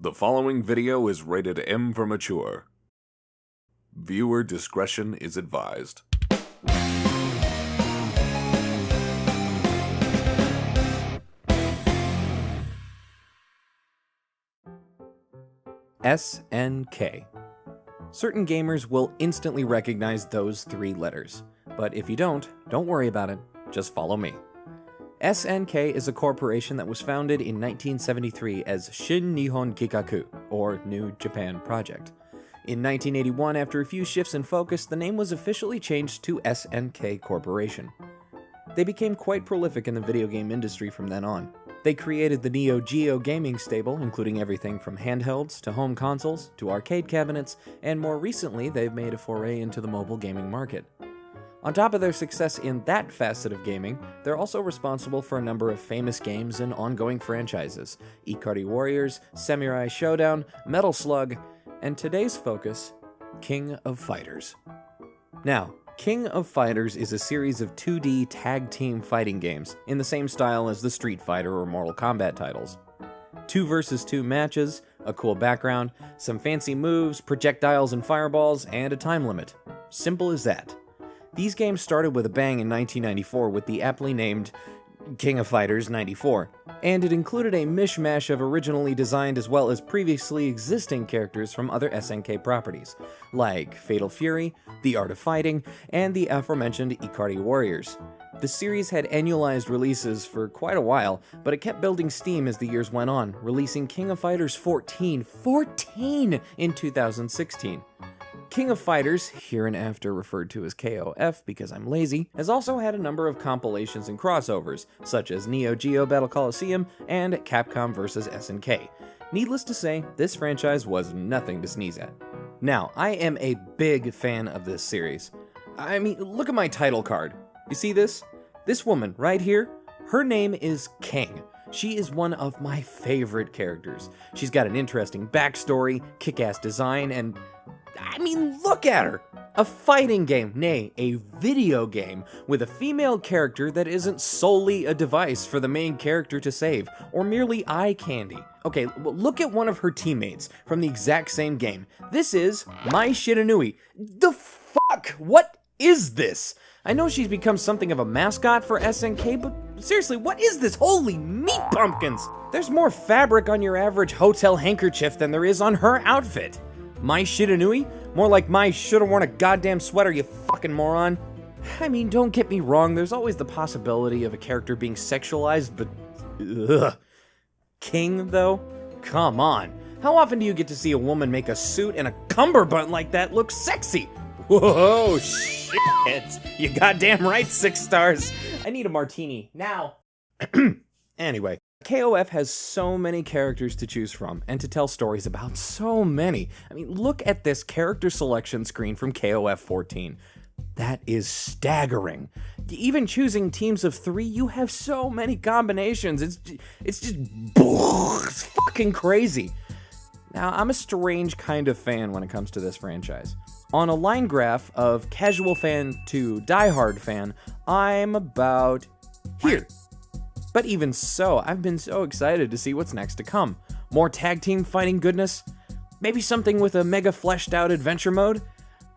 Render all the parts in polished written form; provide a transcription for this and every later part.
The following video is rated M for mature. Viewer discretion is advised. SNK. Certain gamers will instantly recognize those three letters, but if you don't worry about it, just follow me. SNK is a corporation that was founded in 1973 as Shin Nihon Kikaku, or New Japan Project. In 1981, after a few shifts in focus, the name was officially changed to SNK Corporation. They became quite prolific in the video game industry from then on. They created the Neo Geo gaming stable, including everything from handhelds to home consoles to arcade cabinets, and more recently they've made a foray into the mobile gaming market. On top of their success in that facet of gaming, they're also responsible for a number of famous games and ongoing franchises: Ikari Warriors, Samurai Showdown, Metal Slug, and today's focus, King of Fighters. Now, King of Fighters is a series of 2D tag team fighting games in the same style as the Street Fighter or Mortal Kombat titles. 2 versus 2 matches, a cool background, some fancy moves, projectiles and fireballs, and a time limit. Simple as that. These games started with a bang in 1994 with the aptly named King of Fighters 94, and it included a mishmash of originally designed as well as previously existing characters from other SNK properties, like Fatal Fury, The Art of Fighting, and the aforementioned Ikari Warriors. The series had annualized releases for quite a while, but it kept building steam as the years went on, releasing King of Fighters 14 in 2016. King of Fighters, hereinafter referred to as KOF because I'm lazy, has also had a number of compilations and crossovers, such as Neo Geo Battle Coliseum and Capcom vs. SNK. Needless to say, this franchise was nothing to sneeze at. Now, I am a big fan of this series. I mean, look at my title card. You see this? This woman right here, her name is King. She is one of my favorite characters. She's got an interesting backstory, kick-ass design, and I mean, look at her! A fighting game, nay, a video game, with a female character that isn't solely a device for the main character to save, or merely eye candy. Okay, look at one of her teammates from the exact same game. This is Mai Shiranui. The fuck? What is this? I know she's become something of a mascot for SNK, but seriously, what is this? Holy meat pumpkins! There's more fabric on your average hotel handkerchief than there is on her outfit. Mai Shiranui? More like Mai should've worn a goddamn sweater, you fucking moron. I mean, don't get me wrong, there's always the possibility of a character being sexualized, but ugh. King, though? Come on. How often do you get to see a woman make a suit and a cummerbund like that look sexy? Whoa, shit. You goddamn right, 6 stars. I need a martini, now. Anyway. KOF has so many characters to choose from, and to tell stories about so many. I mean, look at this character selection screen from KOF 14. That is staggering. Even choosing teams of 3, you have so many combinations. It's just, it's fucking crazy. Now, I'm a strange kind of fan when it comes to this franchise. On a line graph of casual fan to diehard fan, I'm about here. But even so, I've been so excited to see what's next to come. More tag team fighting goodness? Maybe something with a mega fleshed out adventure mode?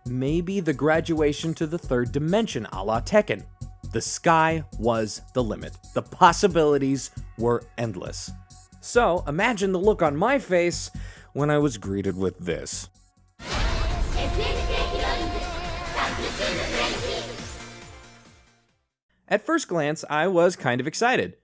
Maybe the graduation to the 3rd dimension a la Tekken. The sky was the limit. The possibilities were endless. So imagine the look on my face when I was greeted with this. At first glance, I was kind of excited.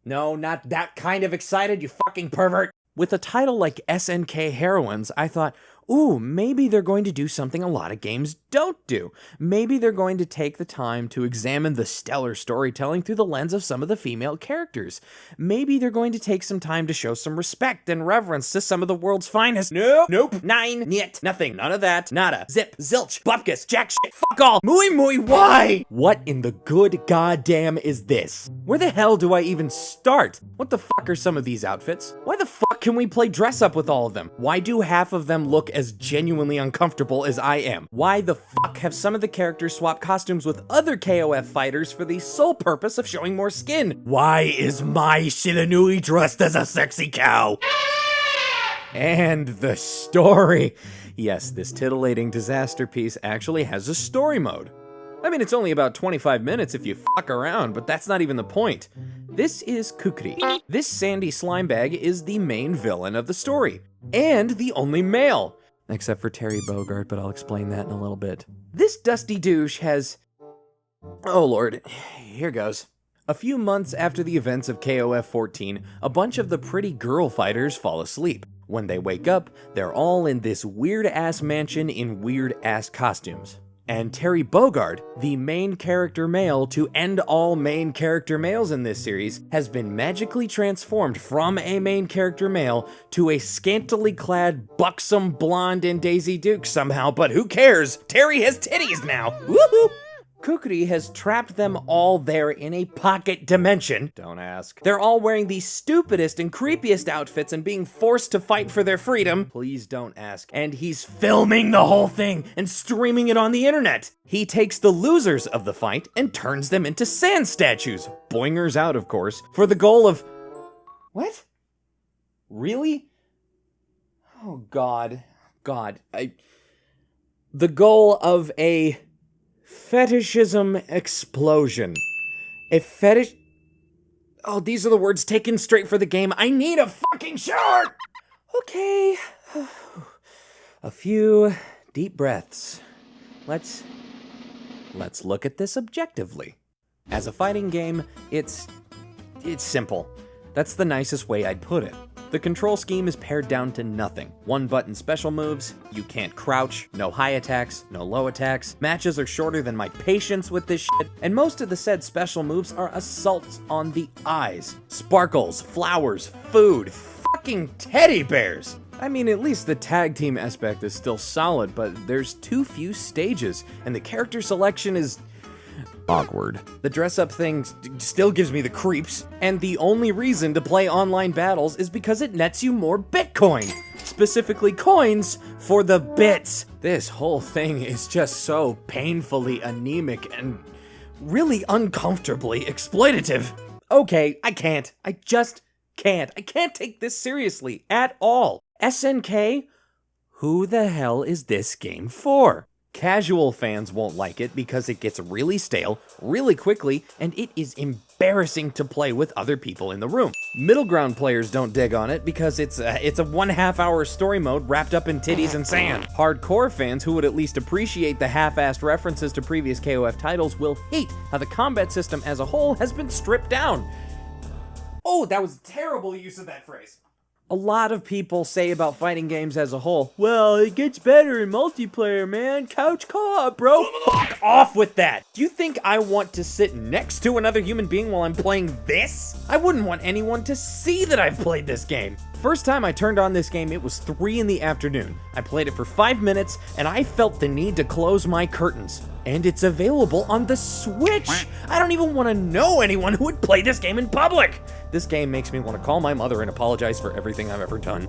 No, not that kind of excited, you fucking pervert! With a title like SNK Heroines, I thought, ooh, maybe they're going to do something a lot of games don't do. Maybe they're going to take the time to examine the stellar storytelling through the lens of some of the female characters. Maybe they're going to take some time to show some respect and reverence to some of the world's finest. Nope, nine, niet, nothing, none of that, nada, zip, zilch, bupkis, jack shit, fuck all, muy, why? What in the good goddamn is this? Where the hell do I even start? What the fuck are some of these outfits? Why the fuck can we play dress up with all of them? Why do half of them look as genuinely uncomfortable as I am? Why the fuck have some of the characters swap costumes with other KOF fighters for the sole purpose of showing more skin? Why is Mai Shiranui dressed as a sexy cow? And the story! Yes, this titillating disaster piece actually has a story mode. I mean, it's only about 25 minutes if you fuck around, but that's not even the point. This is Kukri. This sandy slime bag is the main villain of the story, and the only male. Except for Terry Bogard, but I'll explain that in a little bit. This dusty douche has... Oh lord, here goes. A few months after the events of KOF 14, a bunch of the pretty girl fighters fall asleep. When they wake up, they're all in this weird-ass mansion in weird-ass costumes. And Terry Bogard, the main character male to end all main character males in this series, has been magically transformed from a main character male to a scantily-clad, buxom blonde in Daisy Duke somehow, but who cares? Terry has titties now! Woohoo! Kukri has trapped them all there in a pocket dimension. Don't ask. They're all wearing the stupidest and creepiest outfits and being forced to fight for their freedom. Please don't ask. And he's filming the whole thing and streaming it on the internet. He takes the losers of the fight and turns them into sand statues. Boingers out, of course, for the goal of... What? Really? Oh, God. The goal of a... fetishism explosion. A fetish... Oh, these are the words taken straight for the game. I need a fucking shower! Okay. A few deep breaths. Let's look at this objectively. As a fighting game, it's simple. That's the nicest way I'd put it. The control scheme is pared down to nothing. One button special moves, you can't crouch, no high attacks, no low attacks, matches are shorter than my patience with this shit, and most of the said special moves are assaults on the eyes. Sparkles, flowers, food, fucking teddy bears! I mean, at least the tag team aspect is still solid, but there's too few stages, and the character selection is... awkward. The dress-up thing still gives me the creeps, and the only reason to play online battles is because it nets you more Bitcoin. Specifically coins for the bits. This whole thing is just so painfully anemic and really uncomfortably exploitative. Okay, I can't. I just can't. I can't take this seriously at all. SNK? Who the hell is this game for? Casual fans won't like it because it gets really stale, really quickly, and it is embarrassing to play with other people in the room. Middle ground players don't dig on it because it's a 1.5 hour story mode wrapped up in titties and sand. Hardcore fans who would at least appreciate the half-assed references to previous KOF titles will hate how the combat system as a whole has been stripped down. Oh, that was a terrible use of that phrase. A lot of people say about fighting games as a whole, well, it gets better in multiplayer, man. Couch co-op, bro. Fuck off with that. Do you think I want to sit next to another human being while I'm playing this? I wouldn't want anyone to see that I've played this game. First time I turned on this game, it was 3 in the afternoon. I played it for 5 minutes, and I felt the need to close my curtains. And it's available on the Switch! I don't even want to know anyone who would play this game in public! This game makes me want to call my mother and apologize for everything I've ever done.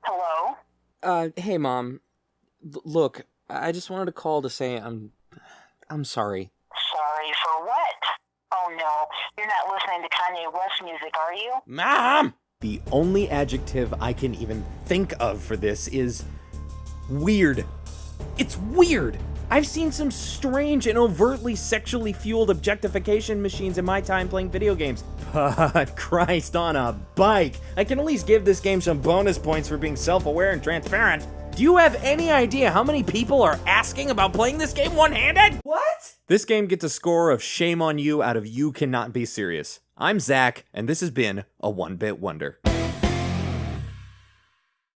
Hello? Hey Mom. Look, I just wanted to call to say I'm sorry. Sorry for what? Oh no, you're not listening to Kanye West music, are you? Mom! The only adjective I can even think of for this is weird. It's weird! I've seen some strange and overtly sexually fueled objectification machines in my time playing video games. But Christ on a bike! I can at least give this game some bonus points for being self-aware and transparent. Do you have any idea how many people are asking about playing this game one-handed? What? This game gets a score of shame on you out of you cannot be serious. I'm Zach, and this has been a one-bit wonder.